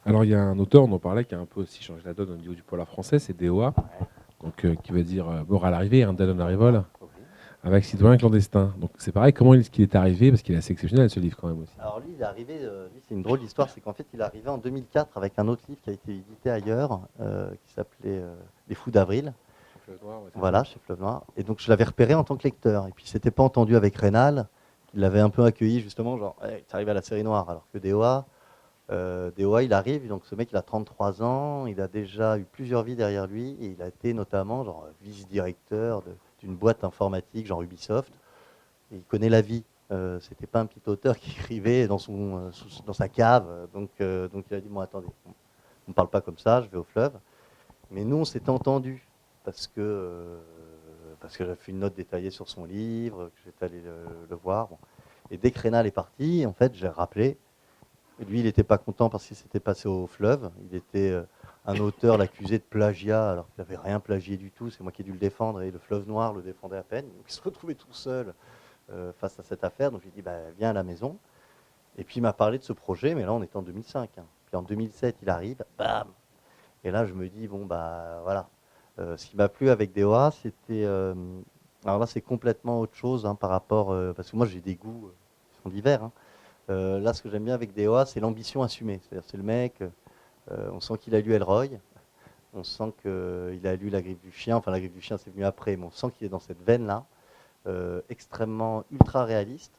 Alors, il y a un auteur, on en parlait, qui a un peu aussi changé la donne au niveau du polar français, c'est DOA, Ouais. donc, qui veut dire mort à l'arrivée, un Dead on Arrival, Oui. avec Citoyen clandestin. Donc, c'est pareil, comment est-ce qu'il est arrivé? Parce qu'il est assez exceptionnel, ce livre, quand même aussi. Alors lui, il est arrivé, lui, c'est une drôle d'histoire, c'est qu'en fait, il est arrivé en 2004 avec un autre livre qui a été édité ailleurs, qui s'appelait Les Fous d'Avril, Fleuve Noir, ouais, c'est ça. voilà, chez Fleuve Noir. Et donc je l'avais repéré en tant que lecteur. Et puis c'était pas entendu avec Rénal, qui l'avait un peu accueilli justement, genre, hey, tu arrives à la série noire, alors que DOA, il arrive, donc ce mec, il a 33 ans, il a déjà eu plusieurs vies derrière lui, et il a été notamment genre vice-directeur d'une boîte informatique, genre Ubisoft, et il connaît la vie. C'était pas un petit auteur qui écrivait dans sa cave, donc il a dit, bon attendez, on ne parle pas comme ça, je vais au fleuve. Mais nous, on s'était entendus, parce que j'avais fait une note détaillée sur son livre, que j'étais allé le voir. Bon. Et dès que Rénal est parti, en fait, j'ai rappelé. Lui, il n'était pas content parce qu'il s'était passé au fleuve. Il était un auteur l'accusé de plagiat, alors qu'il n'avait rien plagié du tout. C'est moi qui ai dû le défendre, et le fleuve noir le défendait à peine. Donc il se retrouvait tout seul face à cette affaire. Donc j'ai dit, bah, viens à la maison. Et puis il m'a parlé de ce projet, mais là, on était en 2005. Hein. Puis en 2007, il arrive, bam. Et là, je me dis, bon, bah voilà. Ce qui m'a plu avec DOA, c'était. Alors là, c'est complètement autre chose hein, par rapport. Parce que moi, j'ai des goûts qui sont divers. Hein. Là, ce que j'aime bien avec DOA, c'est l'ambition assumée. C'est-à-dire, c'est le mec, on sent qu'il a lu Elroy, on sent qu'il a lu La Griffe du Chien. Enfin, La Griffe du Chien, c'est venu après, mais on sent qu'il est dans cette veine-là, extrêmement ultra réaliste.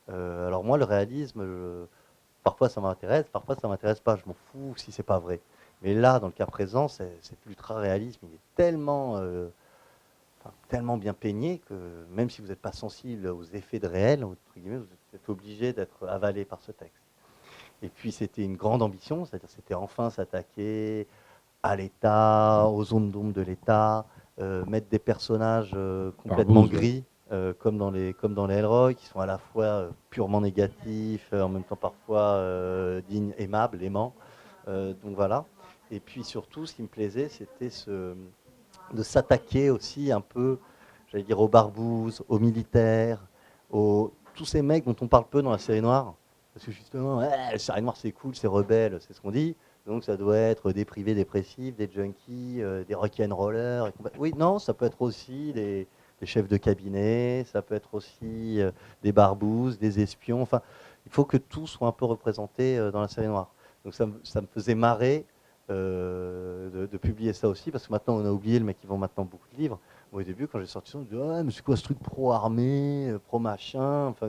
Alors, moi, le réalisme, parfois ça m'intéresse, parfois ça m'intéresse pas. Je m'en fous si c'est pas vrai. Mais là, dans le cas présent, c'est l'ultra réalisme. Il est tellement bien peigné que même si vous n'êtes pas sensible aux effets de réel, entre guillemets, vous êtes obligé d'être avalé par ce texte. Et puis c'était une grande ambition, c'est-à-dire c'était enfin s'attaquer à l'État, aux zones d'ombre de l'État, mettre des personnages complètement Barbouze, ouais. gris, comme dans les Elroy, qui sont à la fois purement négatifs, en même temps parfois dignes, aimables, aimants. Donc voilà. Et puis surtout, ce qui me plaisait, c'était de s'attaquer aussi un peu, j'allais dire, aux barbouzes, aux militaires, tous ces mecs dont on parle peu dans la série noire. Parce que justement, ouais, la série noire c'est cool, c'est rebelle, c'est ce qu'on dit. Donc ça doit être des privés dépressifs, des junkies, des rock'n'rollers. Oui, non, ça peut être aussi des chefs de cabinet, ça peut être aussi des barbouzes, des espions. Enfin, il faut que tout soit un peu représenté dans la série noire. Donc ça me faisait marrer de publier ça aussi, parce que maintenant on a oublié le mec qui vend maintenant beaucoup de livres. Moi, au début, quand j'ai sorti ça, on me dit ah, mais c'est quoi ce truc pro-armée, pro-machin. Enfin,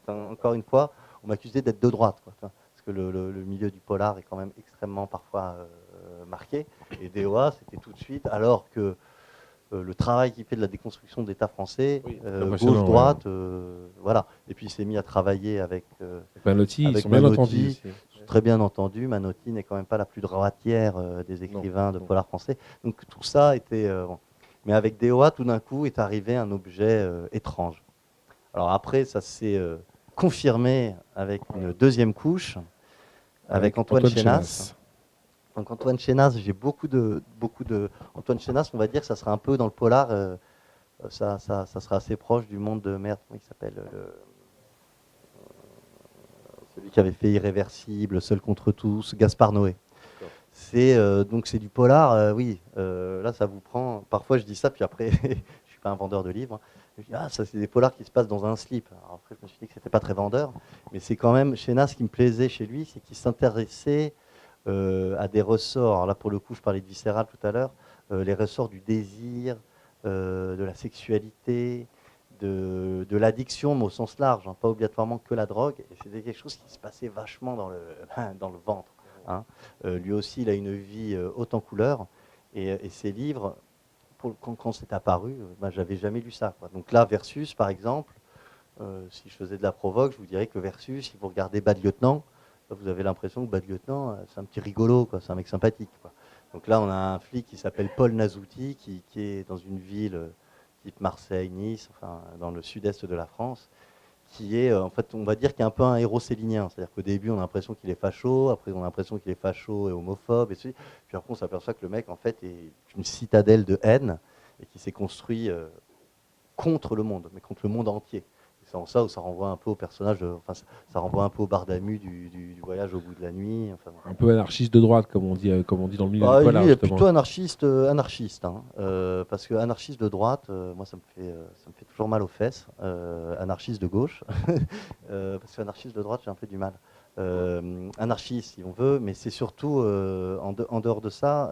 encore une fois, on m'accusait d'être de droite, quoi, parce que le milieu du polar est quand même extrêmement parfois marqué. Et DOA, c'était tout de suite, alors que le travail qu'il fait de la déconstruction de l'État français, Oui, très impressionnant, ouais. gauche-droite, voilà. Et puis il s'est mis à travailler Avec Manotti, ils avec sont bien entendus Manotti, aussi. Ouais. très bien entendu. Manotti n'est quand même pas la plus droitière des Non, écrivains de non. polar français. Donc tout ça était. Bon. Mais avec DOA, tout d'un coup, est arrivé un objet étrange. Alors après, ça s'est confirmé avec une deuxième couche, avec Avec Antoine Antoine Chénas. Chénas. Donc Antoine Chénas, j'ai beaucoup de. Antoine Chénas, on va dire que ça sera un peu dans le polar, ça sera assez proche du monde de merde, comment il s'appelle celui qui avait fait Irréversible, Seul contre tous, Gaspard Noé. Donc c'est du polar, oui. Là, ça vous prend. Parfois, je dis ça, puis après, je suis pas un vendeur de livres. Je dis, ah, ça, c'est des polars qui se passent dans un slip. Alors après, je me suis dit que c'était pas très vendeur, mais c'est quand même chez Nas ce qui me plaisait chez lui, c'est qu'il s'intéressait à des ressorts. Alors là, pour le coup, je parlais de viscéral tout à l'heure, les ressorts du désir, de la sexualité, de l'addiction, mais au sens large, hein, pas obligatoirement que la drogue. Et c'était quelque chose qui se passait vachement dans le, dans le ventre. Hein. Lui aussi, il a une vie haute en couleurs. Et ses livres, quand c'est apparu, ben, j'avais jamais lu ça. Quoi. Donc là, Versus, par exemple, si je faisais de la provoque, je vous dirais que Versus, si vous regardez Bad Lieutenant, vous avez l'impression que Bad Lieutenant, c'est un petit rigolo, quoi. C'est un mec sympathique. Quoi. Donc là, on a un flic qui s'appelle Paul Nazouti, qui est dans une ville type Marseille, Nice, enfin, dans le sud-est de la France, qui est, en fait, on va dire, qui est un peu un héros célinien. C'est-à-dire qu'au début, on a l'impression qu'il est facho, après, on a l'impression qu'il est facho et homophobe, puis après, on s'aperçoit que le mec, en fait, est une citadelle de haine et qui s'est construit contre le monde, mais contre le monde entier. C'est en ça où ça renvoie un peu au personnage, ça renvoie un peu au Bardamu du voyage au bout de la nuit. Enfin, Un peu anarchiste de droite, comme on dit dans le milieu du lui, polar, il est justement. plutôt anarchiste, hein, parce que anarchiste de droite, moi, ça me fait toujours mal aux fesses. Anarchiste de gauche, parce que anarchiste de droite, j'ai un peu du mal. Anarchiste, si on veut, mais c'est surtout, en dehors de ça,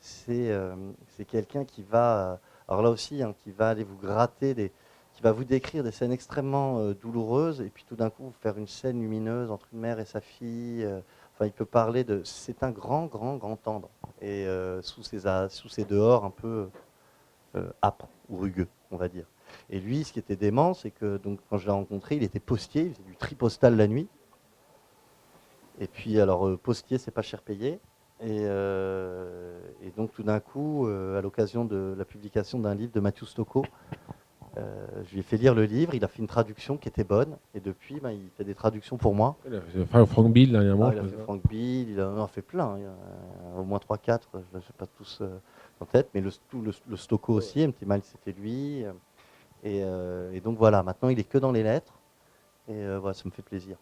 c'est quelqu'un qui va, alors là aussi, hein, qui va aller vous gratter qui va vous décrire des scènes extrêmement douloureuses, et puis tout d'un coup, vous faire une scène lumineuse entre une mère et sa fille. Enfin, il peut parler de. C'est un grand, grand, grand tendre. Et sous ses dehors un peu âpres ou rugueux, on va dire. Et lui, ce qui était dément, c'est que donc, quand je l'ai rencontré, il était postier, il faisait du tri postal la nuit. Et puis, alors, postier, c'est pas cher payé. Et donc, tout d'un coup, à l'occasion de la publication d'un livre de Matthew Stocco, je lui ai fait lire le livre, il a fait une traduction qui était bonne, et depuis, ben, il fait des traductions pour moi. Il a fait Frank Bill dernièrement. Il a fait Frank Bill, il en a fait plein, il y en a au moins 3-4, je ne sais pas tous en tête, mais le Stocco aussi, un petit mal c'était lui. Et donc voilà, maintenant il est que dans les lettres, et voilà, ça me fait plaisir.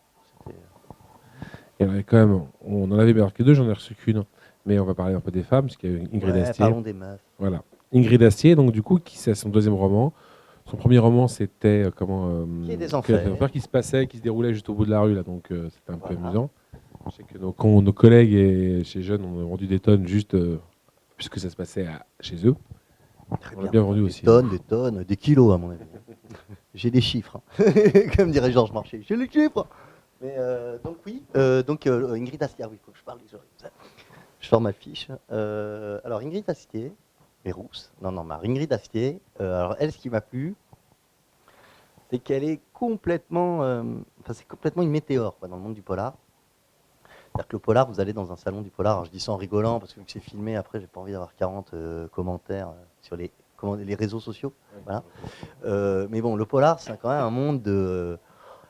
Et alors, quand même, on en avait marqué deux, j'en ai reçu qu'une. Mais on va parler un peu des femmes, parce qu'il y a Ingrid Astier. Parlons des meufs. Voilà. Ingrid Astier, donc du coup, c'est son deuxième roman. Son premier roman, c'était Qui est des enfers. qui se passait, qui se déroulait juste au bout de la rue, là, donc c'était un peu amusant. Je sais que nos collègues chez Jeunes ont vendu des tonnes juste puisque ça se passait chez eux. Très on l'a bien vendu des aussi. Tonnes, des tonnes, des kilos à mon avis. J'ai des chiffres, hein. Comme dirait Georges Marchais, j'ai les chiffres. Mais donc oui, Ingrid Astier, oui, il faut que je parle des oreilles. Je sors ma fiche. Alors Ingrid Astier, mais rousse. Non, ma Ingrid Astier. Alors elle, ce qui m'a plu, c'est qu'elle est complètement, c'est complètement une météore quoi, dans le monde du polar. C'est-à-dire que le polar, vous allez dans un salon du polar. Alors je dis ça en rigolant parce que vu que c'est filmé, après, j'ai pas envie d'avoir 40 commentaires sur les réseaux sociaux. Voilà. Mais bon, le polar, c'est quand même un monde de.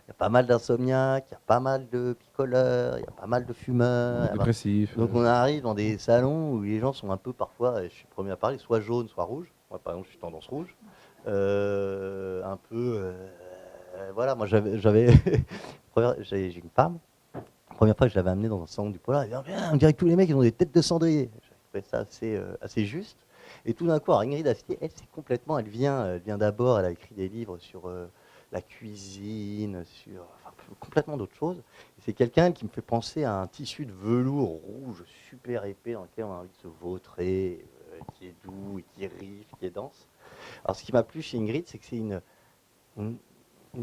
Il y a pas mal d'insomniaques, il y a pas mal de picoleurs, il y a pas mal de fumeurs. Dépressif. Donc on arrive dans des salons où les gens sont un peu parfois, je suis le premier à parler, soit jaune, soit rouge. Moi par exemple je suis tendance rouge. Un peu, voilà, moi j'ai une femme. La première fois que je l'avais amenée dans un salon du polar, elle dit on dirait que tous les mecs ils ont des têtes de cendrier. J'ai trouvé ça assez juste. Et tout d'un coup, Ingrid Astier, elle c'est complètement, elle vient d'abord, elle a écrit des livres sur la cuisine, sur complètement d'autres choses. C'est quelqu'un qui me fait penser à un tissu de velours rouge super épais dans lequel on a envie de se vautrer, qui est doux, et qui est riche, qui est dense. Alors ce qui m'a plu chez Ingrid, c'est que c'est une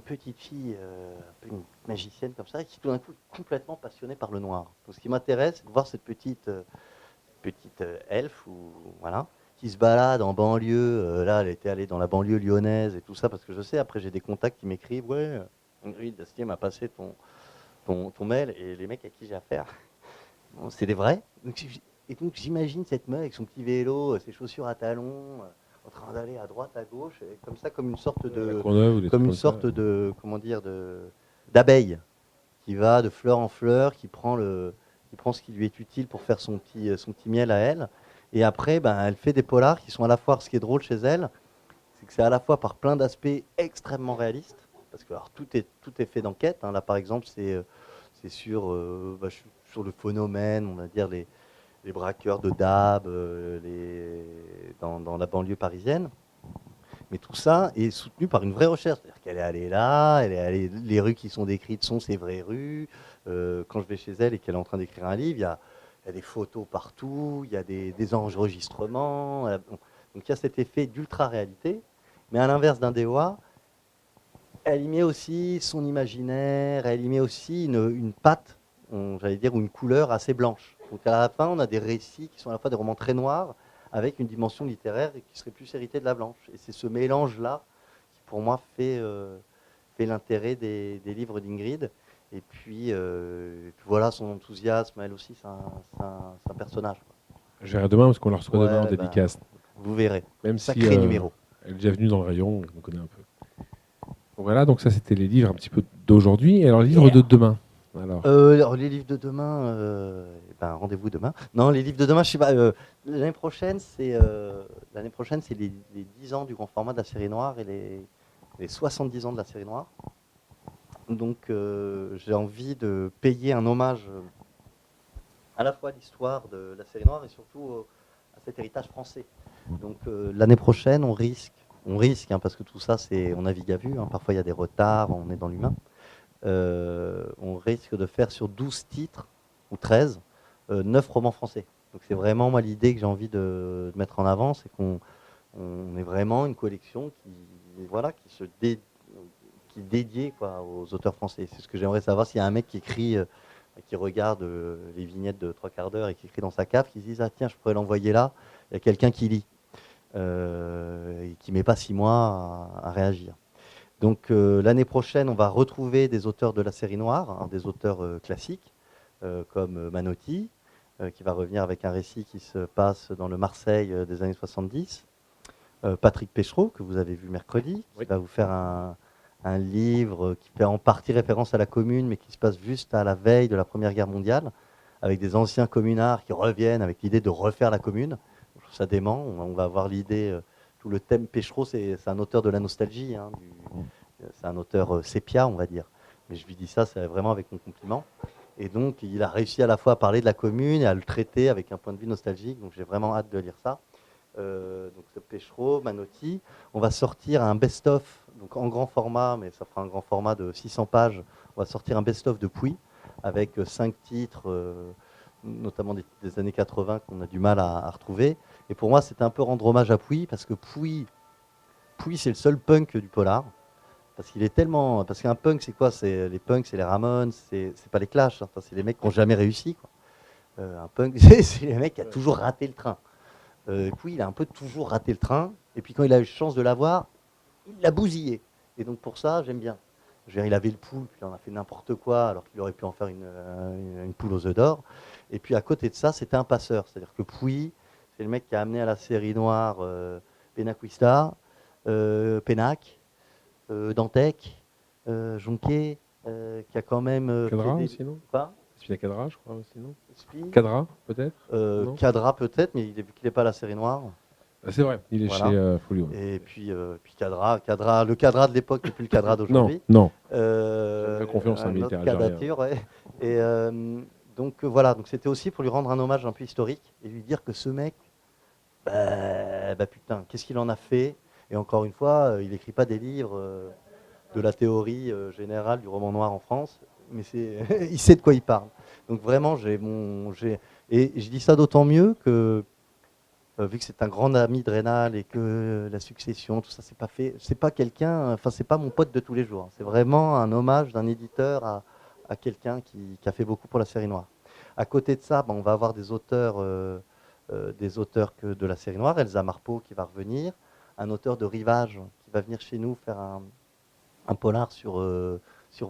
petite fille, un peu une magicienne comme ça, qui tout d'un coup est complètement passionnée par le noir. Donc ce qui m'intéresse, c'est de voir cette petite elfe, voilà, qui se balade en banlieue. Là, elle était allée dans la banlieue lyonnaise et tout ça, parce que je sais, après j'ai des contacts qui m'écrivent, ouais, Ingrid Astier m'a passé ton mail, et les mecs à qui j'ai affaire, bon, c'est des vrais. Et donc j'imagine cette meuf avec son petit vélo, ses chaussures à talons, en train d'aller à droite, à gauche, et comme ça, comme une sorte de comment dire, d'abeille qui va de fleur en fleur, qui prend ce qui lui est utile pour faire son petit miel à elle. Et après, ben, elle fait des polars qui sont à la fois, ce qui est drôle chez elle, c'est que c'est à la fois par plein d'aspects extrêmement réalistes, parce que alors, tout est fait d'enquête. Hein. Là, par exemple, c'est sur le phénomène, on va dire, les braqueurs de DAB dans la banlieue parisienne. Mais tout ça est soutenu par une vraie recherche. C'est-à-dire qu'elle est allée là, les rues qui sont décrites sont ces vraies rues. Quand je vais chez elle et qu'elle est en train d'écrire un livre, il y a des photos partout, il y a des enregistrements. Donc il y a cet effet d'ultra-réalité. Mais à l'inverse d'un Dewa, elle y met aussi son imaginaire, elle y met aussi une patte, j'allais dire, ou une couleur assez blanche. Donc à la fin, on a des récits qui sont à la fois des romans très noirs, avec une dimension littéraire et qui serait plus héritée de la blanche. Et c'est ce mélange-là qui, pour moi, fait l'intérêt des livres d'Ingrid. Et puis, voilà, son enthousiasme, elle aussi, c'est un personnage. Je verrai demain parce qu'on la reçoit demain en dédicace. Vous verrez. Même Sacré numéro. Elle est déjà venue dans le rayon, on connaît un peu. Donc voilà, donc ça c'était les livres un petit peu d'aujourd'hui. Et alors, les livres de demain alors les livres de demain, rendez-vous demain. Non, les livres de demain, je sais pas. L'année prochaine, c'est les 10 ans du grand format de la série noire et les 70 ans de la série noire. Donc j'ai envie de payer un hommage à la fois à l'histoire de la série noire et surtout à cet héritage français. Donc l'année prochaine, on risque hein, parce que tout ça, on navigue à vue, hein, parfois il y a des retards, on est dans l'humain. On risque de faire sur 12 titres, ou 13, 9 romans français. Donc c'est vraiment moi l'idée que j'ai envie de mettre en avant, c'est qu'on ait vraiment une collection qui est dédiée quoi, aux auteurs français. C'est ce que j'aimerais savoir, s'il y a un mec qui écrit, qui regarde les vignettes de 3/4 d'heure et qui écrit dans sa cave, qui se dit, ah tiens, je pourrais l'envoyer là, il y a quelqu'un qui lit, et qui ne met pas 6 mois à réagir. Donc l'année prochaine, on va retrouver des auteurs de la série noire, hein, des auteurs classiques, comme Manotti, qui va revenir avec un récit qui se passe dans le Marseille des années 70. Patrick Péchereau, que vous avez vu mercredi, qui va vous faire un livre qui fait en partie référence à la Commune, mais qui se passe juste à la veille de la Première Guerre mondiale, avec des anciens communards qui reviennent avec l'idée de refaire la Commune. Je trouve ça dément. On va avoir l'idée, tout le thème Péchereau, c'est un auteur de la nostalgie, hein, c'est un auteur sépia, on va dire. Mais je lui dis ça, c'est vraiment avec mon compliment. Et donc, il a réussi à la fois à parler de la Commune et à le traiter avec un point de vue nostalgique. Donc, j'ai vraiment hâte de lire ça. Donc, c'est Péchereau, Manotti. On va sortir un best-of, donc en grand format, mais ça fera un grand format de 600 pages. On va sortir un best-of de Puy, avec 5 titres, notamment des années 80 qu'on a du mal à retrouver. Et pour moi, c'était un peu rendre hommage à Puy, parce que Puy c'est le seul punk du polar. Parce qu'il est tellement. Parce qu'un punk, c'est quoi? Les punks, c'est les Ramones, c'est pas les Clash. Enfin, c'est les mecs qui n'ont jamais réussi, quoi. Un punk, c'est les mecs qui ont toujours raté le train. Puis il a un peu toujours raté le train. Et puis quand il a eu chance de l'avoir, il l'a bousillé. Et donc pour ça, j'aime bien. Je veux dire, il avait le poule, puis il en a fait n'importe quoi, alors qu'il aurait pu en faire une poule aux œufs d'or. Et puis à côté de ça, c'était un passeur. C'est-à-dire que Puy, c'est le mec qui a amené à la série noire Penaquista, Pénac, Dantec, Jonquet, qui a quand même Cadra fait des... aussi, non? Quoi? Spina Cadra, je crois aussi, non? Spi Cadra, peut-être? Non. Cadra peut-être, mais vu qu'il n'est pas à la série noire. Ah, c'est vrai, il est Voilà. chez Folio. Et puis Cadra, le Cadra de l'époque n'est plus le Cadra d'aujourd'hui. Non. J'avais confiance en le militaire candidature, ouais. Et donc voilà, donc c'était aussi pour lui rendre un hommage un peu historique et lui dire que ce mec, bah putain, qu'est-ce qu'il en a fait? Et encore une fois, il n'écrit pas des livres de la théorie générale du roman noir en France, mais il sait de quoi il parle. Donc vraiment, et je dis ça d'autant mieux que vu que c'est un grand ami de Rénal et que la succession, tout ça, c'est pas quelqu'un, enfin c'est pas mon pote de tous les jours. C'est vraiment un hommage d'un éditeur à quelqu'un qui a fait beaucoup pour la série noire. À côté de ça, on va avoir des auteurs de la série noire, Elsa Marpeau qui va revenir, un auteur de Rivage qui va venir chez nous faire un polar sur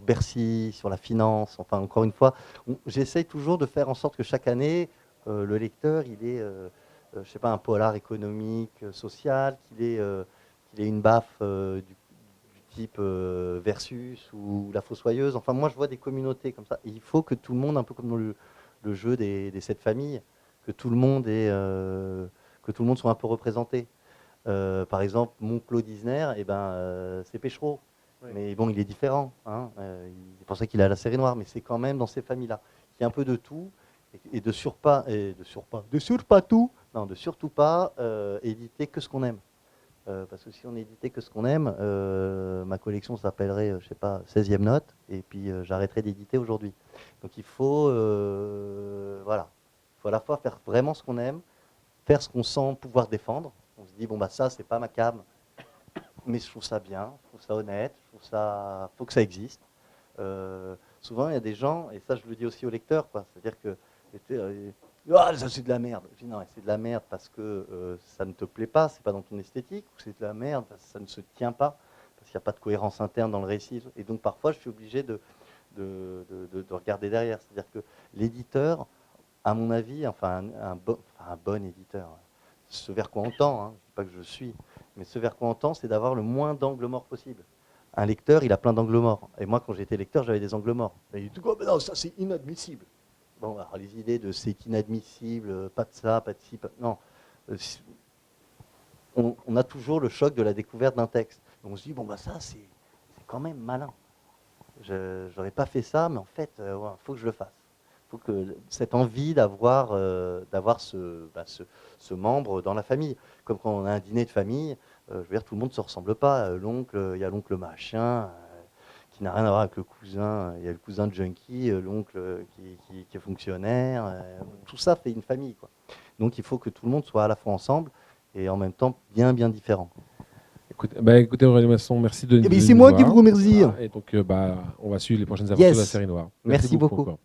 Bercy, sur la finance. Enfin, encore une fois, j'essaye toujours de faire en sorte que chaque année, le lecteur, il ait, je sais pas, un polar économique, social, qu'il ait une baffe du type Versus ou La Fossoyeuse. Enfin, moi, je vois des communautés comme ça. Et il faut que tout le monde, un peu comme dans le jeu des 7 familles, que tout le monde soit un peu représenté. Par exemple, mon Claude Isner, c'est Péchereau. Oui. Mais bon, il est différent. Hein. C'est pour ça qu'il a la série noire, mais c'est quand même dans ces familles-là. Il y a un peu de tout, et de surtout pas éditer que ce qu'on aime. Parce que si on éditait que ce qu'on aime, ma collection s'appellerait, je sais pas, 16e note, et puis j'arrêterai d'éditer aujourd'hui. Donc il faut, voilà, il faut à la fois faire vraiment ce qu'on aime, faire ce qu'on sent pouvoir défendre. On se dit, bon, bah ça, c'est pas ma came, mais je trouve ça bien, je trouve ça honnête, je trouve ça, faut que ça existe. Souvent, il y a des gens, et ça, je le dis aussi aux lecteurs, quoi, c'est-à-dire que ah, ça c'est de la merde. Je dis non, c'est de la merde parce que ça ne te plaît pas, c'est pas dans ton esthétique, ou c'est de la merde parce que ça ne se tient pas, parce qu'il n'y a pas de cohérence interne dans le récit. Et donc parfois, je suis obligé de regarder derrière. C'est-à-dire que l'éditeur, à mon avis, enfin un bon éditeur, ce vers quoi on tend, hein, je ne dis pas que je suis, mais ce vers quoi on tend, c'est d'avoir le moins d'angles morts possible. Un lecteur, il a plein d'angles morts. Et moi, quand j'étais lecteur, j'avais des angles morts. Et il dit, oh, mais non, ça c'est inadmissible. Bon, alors les idées de c'est inadmissible, pas de ça, pas de ci, pas... non. On a toujours le choc de la découverte d'un texte. On se dit, bon, bah ça, c'est quand même malin. Je n'aurais pas fait ça, mais en fait, il faut que je le fasse. Il faut que cette envie d'avoir ce membre dans la famille. Comme quand on a un dîner de famille, je veux dire, tout le monde ne se ressemble pas. L'oncle, il y a l'oncle machin, qui n'a rien à voir avec le cousin. Il y a le cousin junkie, l'oncle qui est fonctionnaire. Tout ça fait une famille, quoi. Donc il faut que tout le monde soit à la fois ensemble et en même temps bien, bien différent. Écoutez Aurélie Masson, merci de Eh bien, nous c'est moi voir. qui vous remercie. Voilà, et donc on va suivre les prochaines aventures de la série noire. Merci beaucoup. encore.